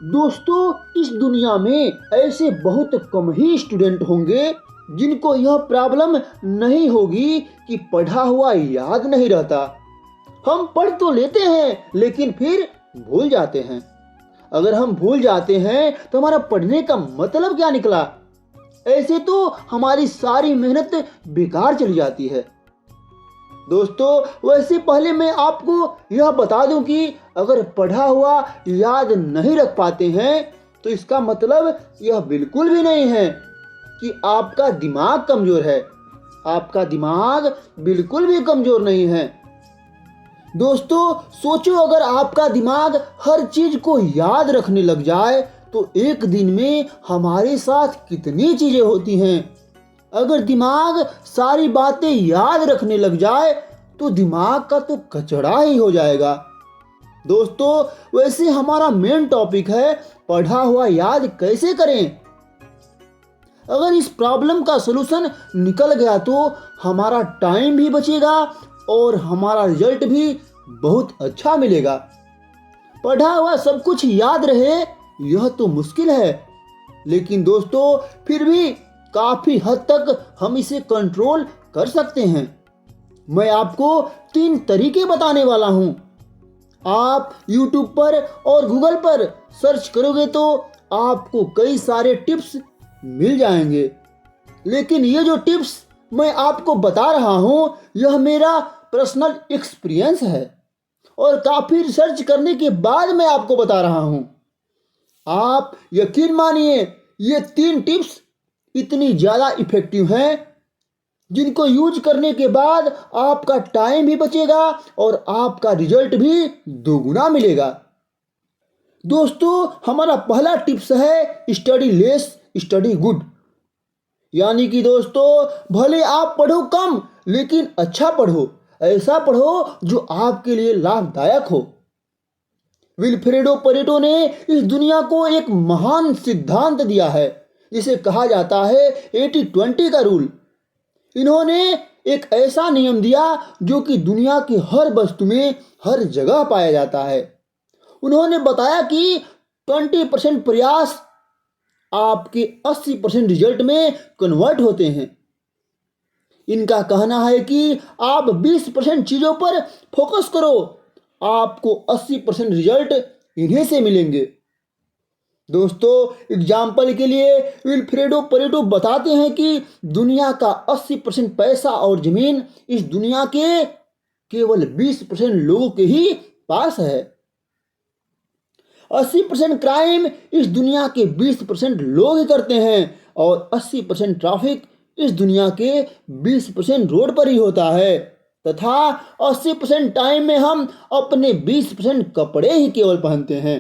दोस्तों, इस दुनिया में ऐसे बहुत कम ही स्टूडेंट होंगे जिनको यह प्रॉब्लम नहीं होगी कि पढ़ा हुआ याद नहीं रहता। हम पढ़ तो लेते हैं लेकिन फिर भूल जाते हैं। अगर हम भूल जाते हैं तो हमारा पढ़ने का मतलब क्या निकला? ऐसे तो हमारी सारी मेहनत बेकार चली जाती है। दोस्तों, वैसे पहले मैं आपको यह बता दूं कि अगर पढ़ा हुआ याद नहीं रख पाते हैं तो इसका मतलब यह बिल्कुल भी नहीं है कि आपका दिमाग कमज़ोर है। आपका दिमाग बिल्कुल भी कमज़ोर नहीं है। दोस्तों, सोचो अगर आपका दिमाग हर चीज़ को याद रखने लग जाए तो एक दिन में हमारे साथ कितनी चीज़ें होती हैं। अगर दिमाग सारी बातें याद रखने लग जाए तो दिमाग का तो कचड़ा ही हो जाएगा। दोस्तों, वैसे हमारा मेन टॉपिक है पढ़ा हुआ याद कैसे करें। अगर इस प्रॉब्लम का सलूशन निकल गया तो हमारा टाइम भी बचेगा और हमारा रिजल्ट भी बहुत अच्छा मिलेगा। पढ़ा हुआ सब कुछ याद रहे यह तो मुश्किल है, लेकिन दोस्तों फिर भी काफ़ी हद तक हम इसे कंट्रोल कर सकते हैं। मैं आपको 3 तरीके बताने वाला हूं। आप YouTube पर और Google पर सर्च करोगे तो आपको कई सारे टिप्स मिल जाएंगे, लेकिन ये जो टिप्स मैं आपको बता रहा हूं यह मेरा पर्सनल एक्सपीरियंस है और काफ़ी रिसर्च करने के बाद मैं आपको बता रहा हूं। आप यकीन मानिए ये 3 टिप्स इतनी ज़्यादा इफ़ेक्टिव हैं जिनको यूज करने के बाद आपका टाइम भी बचेगा और आपका रिजल्ट भी दोगुना मिलेगा। दोस्तों, हमारा पहला टिप्स है स्टडी लेस स्टडी गुड। यानी कि दोस्तों, भले आप पढ़ो कम लेकिन अच्छा पढ़ो, ऐसा पढ़ो जो आपके लिए लाभदायक हो। विल्फ्रेडो पेरेटो ने इस दुनिया को एक महान सिद्धांत दिया है जिसे कहा जाता है 80-20 का रूल। इन्होंने एक ऐसा नियम दिया जो कि दुनिया की हर वस्तु में हर जगह पाया जाता है। उन्होंने बताया कि 20% प्रयास आपके 80% रिजल्ट में कन्वर्ट होते हैं। इनका कहना है कि आप 20% चीज़ों पर फोकस करो, आपको 80% रिजल्ट इन्हीं से मिलेंगे। दोस्तों, एग्जाम्पल के लिए विल्फ्रेडो पेरेटो बताते हैं कि दुनिया का 80% पैसा और ज़मीन इस दुनिया के केवल 20% लोगों के ही पास है। 80% क्राइम इस दुनिया के 20% लोग ही करते हैं और 80% ट्रैफिक इस दुनिया के 20% रोड पर ही होता है, तथा 80% टाइम में हम अपने 20% कपड़े ही केवल पहनते हैं।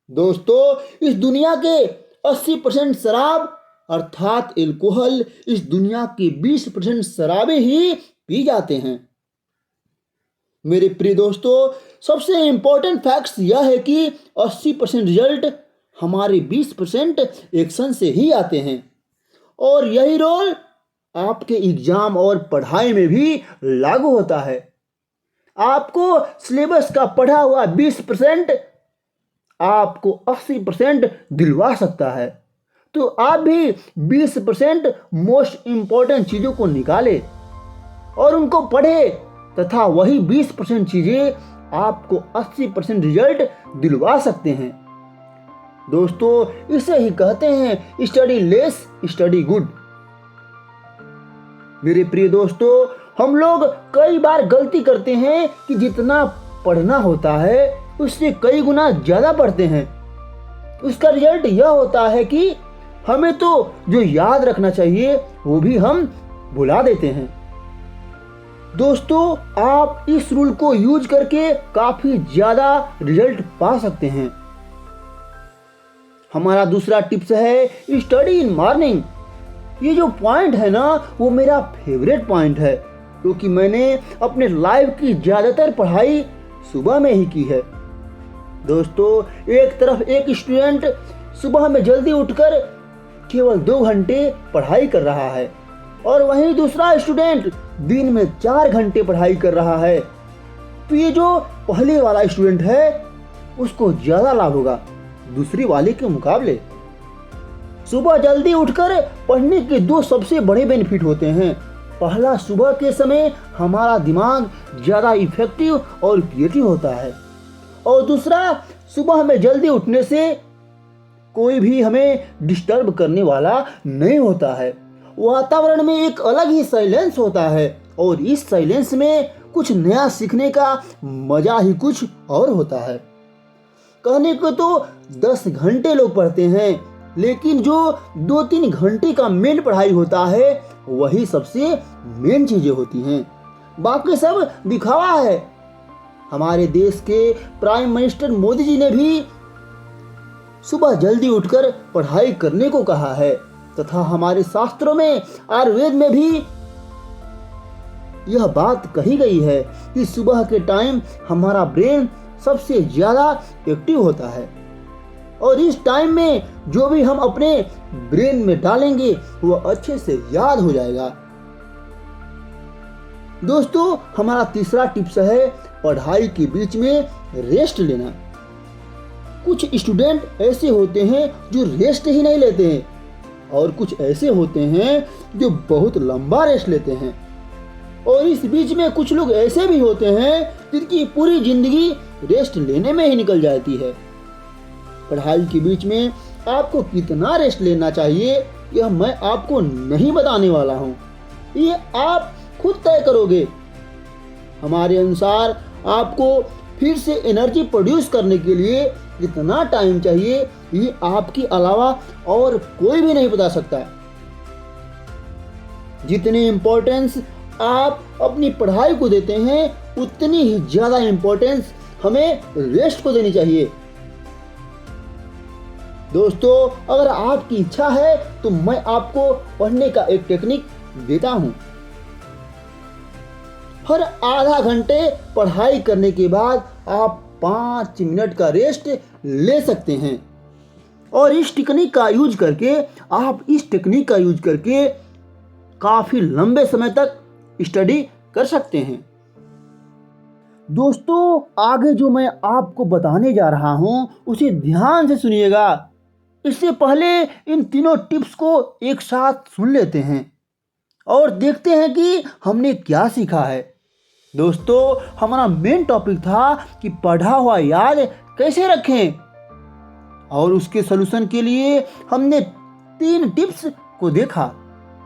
दोस्तों, इस दुनिया के 80% शराब अर्थात एल्कोहल इस दुनिया के 20% शराबें ही पी जाते हैं। मेरे प्रिय दोस्तों, सबसे इम्पोर्टेंट फैक्ट्स यह है कि 80% रिजल्ट हमारे 20% एक्शन से ही आते हैं और यही रोल आपके एग्जाम और पढ़ाई में भी लागू होता है। आपको सिलेबस का पढ़ा हुआ 20% आपको 80% दिलवा सकता है, तो आप भी 20% मोस्ट इम्पोर्टेंट चीज़ों को निकालें और उनको पढ़ें, तथा वही 20% चीज़ें आपको 80% रिजल्ट दिलवा सकते हैं। दोस्तों, इसे ही कहते हैं स्टडी लेस स्टडी गुड। मेरे प्रिय दोस्तों, हम लोग कई बार गलती करते हैं कि जितना पढ़ना होता है उससे कई गुना ज़्यादा पढ़ते हैं। उसका रिजल्ट यह होता है कि हमें तो जो याद रखना चाहिए वो भी हम भुला देते हैं। दोस्तों, आप इस रूल को यूज करके काफ़ी ज़्यादा रिजल्ट पा सकते हैं। हमारा दूसरा टिप्स है स्टडी इन मॉर्निंग। ये जो पॉइंट है ना वो मेरा फेवरेट पॉइंट है, क्योंकि मैंने अपने लाइफ की ज़्यादातर पढ़ाई सुबह में ही की है। दोस्तों, एक तरफ एक स्टूडेंट सुबह में जल्दी उठकर केवल 2 घंटे पढ़ाई कर रहा है और वहीं दूसरा स्टूडेंट दिन में 4 घंटे पढ़ाई कर रहा है। तो ये जो पहले वाला स्टूडेंट है उसको ज़्यादा लाभ होगा, दूसरी वाले के मुकाबले। सुबह जल्दी उठकर पढ़ने के दो सबसे बड़े बेनिफिट होते हैं। पहला, सुबह के समय हमारा दिमाग ज़्यादा इफेक्टिव और क्रिएटिव होता है। और दूसरा, सुबह में जल्दी उठने से कोई भी हमें डिस्टर्ब करने वाला नहीं होता है। वातावरण में एक अलग ही साइलेंस होता है और इस साइलेंस में कुछ नया सीखने का मजा ही कुछ और होता है। कहने को तो 10 घंटे लोग पढ़ते हैं, लेकिन जो 2-3 घंटे का मेन पढ़ाई होता है वही सबसे मेन चीजें होती हैं। बाकी सब दिखावा है। हमारे देश के प्राइम मिनिस्टर मोदी जी ने भी सुबह जल्दी उठकर पढ़ाई करने को कहा है तथा हमारे शास्त्रों में, आयुर्वेद में भी यह बात कही गई है कि सुबह के टाइम हमारा ब्रेन सबसे ज्यादा एक्टिव होता है और इस टाइम में जो भी हम अपने ब्रेन में डालेंगे वह अच्छे से याद हो जाएगा। दोस्तों, हमारा तीसरा टिप्स है पढ़ाई के बीच में रेस्ट लेना। कुछ स्टूडेंट ऐसे होते हैं जो रेस्ट ही नहीं लेते हैं और कुछ ऐसे होते हैं जो बहुत लंबा रेस्ट लेते हैं और इस बीच में कुछ लोग ऐसे भी होते हैं जिनकी पूरी जिंदगी रेस्ट लेने में ही निकल जाती है। पढ़ाई के बीच में आपको कितना रेस्ट लेना चाहिए यह मैं आपको नहीं बताने वाला हूँ, ये आप खुद तय करोगे। हमारे अनुसार आपको फिर से एनर्जी प्रोड्यूस करने के लिए कितना टाइम चाहिए ये आपके अलावा और कोई भी नहीं बता सकता। जितनी इम्पोर्टेंस आप अपनी पढ़ाई को देते हैं उतनी ही ज्यादा इम्पोर्टेंस हमें रेस्ट को देनी चाहिए। दोस्तों, अगर आपकी इच्छा है तो मैं आपको पढ़ने का एक टेक्निक देता हूं। हर आधा घंटे पढ़ाई करने के बाद आप 5 मिनट का रेस्ट ले सकते हैं और इस टेक्निक का यूज करके काफी लंबे समय तक स्टडी कर सकते हैं। दोस्तों, आगे जो मैं आपको बताने जा रहा हूं उसे ध्यान से सुनिएगा। इससे पहले इन तीनों टिप्स को एक साथ सुन लेते हैं और देखते हैं कि हमने क्या सीखा है। दोस्तों, हमारा मेन टॉपिक था कि पढ़ा हुआ याद कैसे रखें और उसके सलूशन के लिए हमने 3 टिप्स को देखा,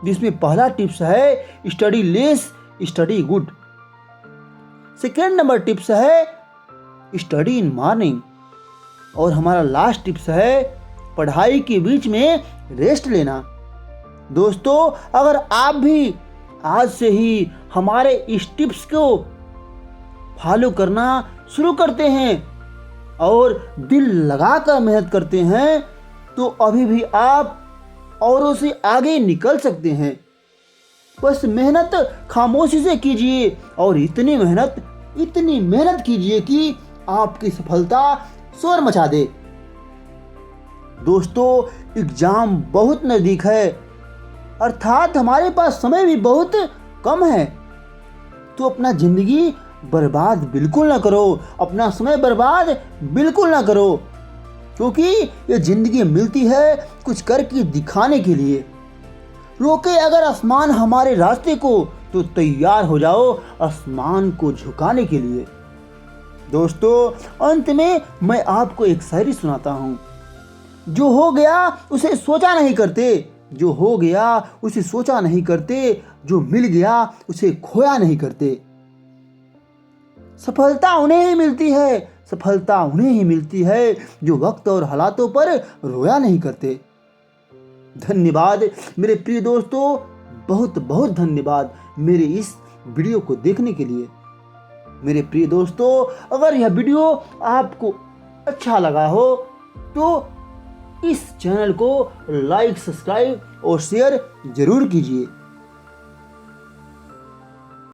जिसमें पहला टिप्स है study less study good. Second number tips है स्टडी इन मॉर्निंग और हमारा लास्ट टिप्स है पढ़ाई के बीच में रेस्ट लेना। दोस्तों, अगर आप भी आज से ही हमारे इस टिप्स को फॉलो करना शुरू करते हैं और दिल लगाकर मेहनत करते हैं तो अभी भी आप औरों से आगे निकल सकते हैं। बस मेहनत खामोशी से कीजिए और इतनी मेहनत कीजिए कि आपकी सफलता शोर मचा दे। दोस्तों, एग्जाम बहुत नज़दीक है, अर्थात हमारे पास समय भी बहुत कम है, तो अपना ज़िंदगी बर्बाद बिल्कुल ना करो, अपना समय बर्बाद बिल्कुल ना करो, क्योंकि ये ज़िंदगी मिलती है कुछ करके दिखाने के लिए। रोके अगर आसमान हमारे रास्ते को तो तैयार हो जाओ आसमान को झुकाने के लिए। दोस्तों, अंत में मैं आपको एक शायरी सुनाता हूँ। जो हो गया उसे सोचा नहीं करते, जो हो गया उसे सोचा नहीं करते, जो मिल गया उसे खोया नहीं करते। सफलता उन्हें ही मिलती है जो वक्त और हालातों पर रोया नहीं करते। धन्यवाद मेरे प्रिय दोस्तों, बहुत बहुत धन्यवाद मेरे इस वीडियो को देखने के लिए। मेरे प्रिय दोस्तों, अगर यह वीडियो आपको अच्छा लगा हो तो इस चैनल को लाइक, सब्सक्राइब और शेयर जरूर कीजिए।